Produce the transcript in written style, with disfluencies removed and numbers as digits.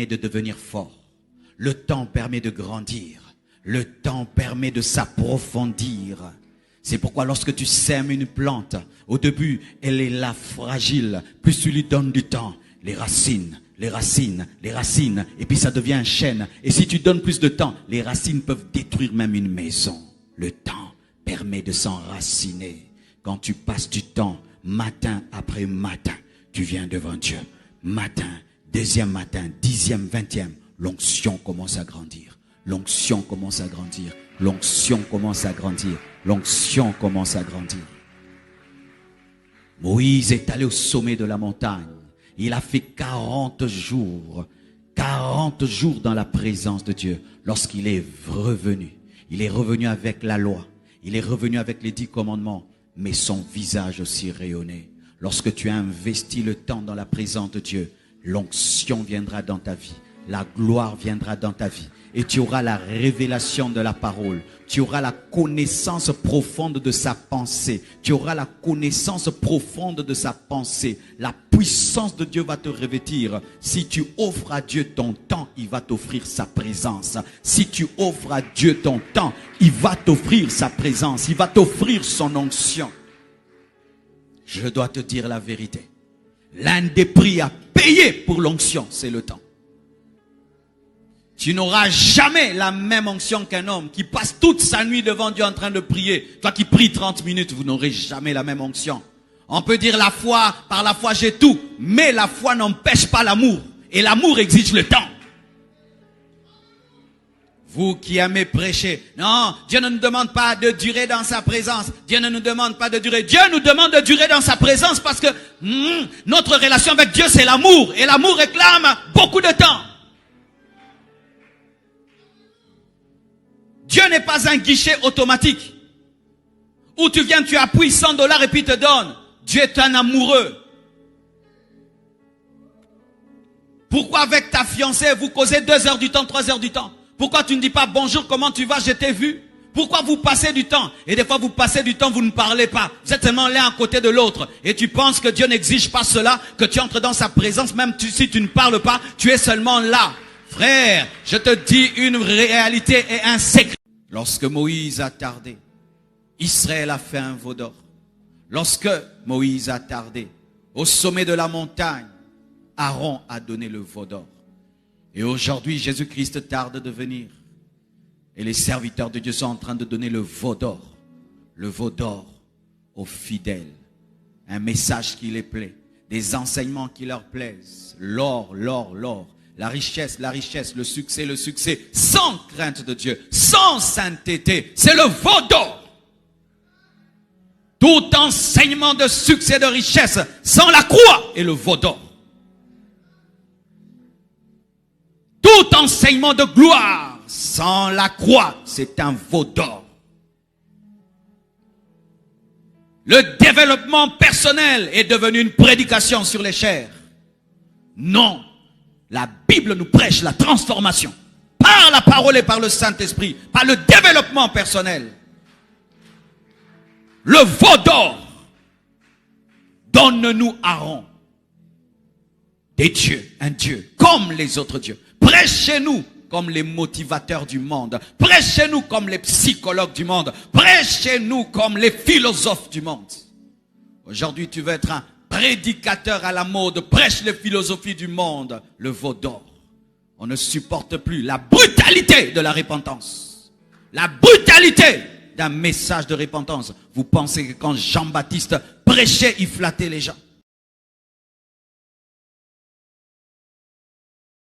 permet de devenir fort. Le temps permet de grandir. Le temps permet de s'approfondir. C'est pourquoi lorsque tu sèmes une plante, au début, elle est là fragile. Plus tu lui donnes du temps, les racines, et puis ça devient un chêne. Et si tu donnes plus de temps, les racines peuvent détruire même une maison. Le temps permet de s'enraciner. Quand tu passes du temps, matin après matin, tu viens devant Dieu. Matin, deuxième matin, 10e, 20e, l'onction commence à grandir. L'onction commence à grandir. L'onction commence à grandir. L'onction commence à grandir. Moïse est allé au sommet de la montagne. Il a fait 40 jours dans la présence de Dieu. Lorsqu'il est revenu, il est revenu avec la loi. Il est revenu avec les 10 commandements. Mais son visage aussi rayonnait. Lorsque tu as investi le temps dans la présence de Dieu, l'onction viendra dans ta vie. La gloire viendra dans ta vie. Et tu auras la révélation de la parole. Tu auras la connaissance profonde de sa pensée. Tu auras la connaissance profonde de sa pensée. La puissance de Dieu va te revêtir. Si tu offres à Dieu ton temps, il va t'offrir sa présence. Si tu offres à Dieu ton temps, il va t'offrir sa présence. Il va t'offrir son onction. Je dois te dire la vérité. L'un des prix à payer pour l'onction, c'est le temps. Tu n'auras jamais la même onction qu'un homme qui passe toute sa nuit devant Dieu en train de prier. Toi qui pries 30 minutes, vous n'aurez jamais la même onction. On peut dire la foi, par la foi j'ai tout. Mais la foi n'empêche pas l'amour. Et l'amour exige le temps. Vous qui aimez prêcher. Non, Dieu ne nous demande pas de durer dans sa présence. Dieu ne nous demande pas de durer. Dieu nous demande de durer dans sa présence parce que notre relation avec Dieu c'est l'amour. Et l'amour réclame beaucoup de temps. Dieu n'est pas un guichet automatique où tu viens, tu appuies $100 et puis il te donne. Dieu est un amoureux. Pourquoi avec ta fiancée, vous causez 2 heures du temps, 3 heures du temps? Pourquoi tu ne dis pas bonjour, comment tu vas, je t'ai vu? Pourquoi vous passez du temps? Et des fois vous passez du temps, vous ne parlez pas. Vous êtes seulement l'un à côté de l'autre. Et tu penses que Dieu n'exige pas cela, que tu entres dans sa présence, même si tu ne parles pas, tu es seulement là. Frère, je te dis une réalité et un secret. Lorsque Moïse a tardé, Israël a fait un veau d'or. Lorsque Moïse a tardé, au sommet de la montagne, Aaron a donné le veau d'or. Et aujourd'hui, Jésus-Christ tarde de venir. Et les serviteurs de Dieu sont en train de donner le veau d'or aux fidèles. Un message qui les plaît, des enseignements qui leur plaisent. L'or. La richesse, le succès, sans crainte de Dieu, sans sainteté, c'est le veau d'or. Tout enseignement de succès, de richesse, sans la croix, est le veau d'or. Tout enseignement de gloire, sans la croix, c'est un veau d'or. Le développement personnel est devenu une prédication sur les chairs. Non. La Bible nous prêche la transformation par la parole et par le Saint-Esprit, par le développement personnel. Le veau d'or, donne-nous Aaron, des dieux, un Dieu comme les autres dieux. Prêchez-nous comme les motivateurs du monde. Prêchez-nous comme les psychologues du monde. Prêchez-nous comme les philosophes du monde. Aujourd'hui, tu veux être un prédicateur à la mode, prêche les philosophies du monde, le veau d'or. On ne supporte plus la brutalité de la repentance. La brutalité d'un message de repentance. Vous pensez que quand Jean-Baptiste prêchait, il flattait les gens.